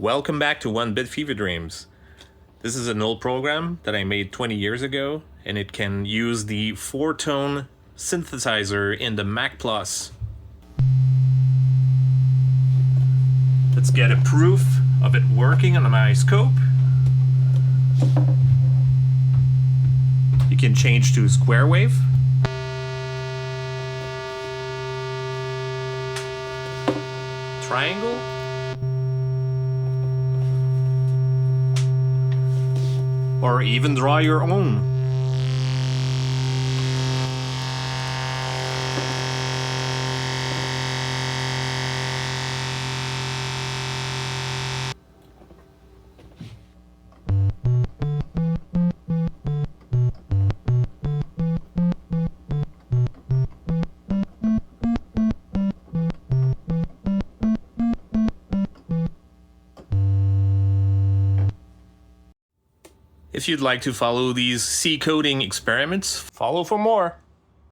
Welcome back to 1-Bit Fever Dreams. This is an old program that I made 20 years ago, and it can use the 4-tone synthesizer in the Mac Plus. Let's get a proof of it working on my scope. You can change to square wave. Triangle. Or even draw your own. If you'd like to follow these C coding experiments, follow for more.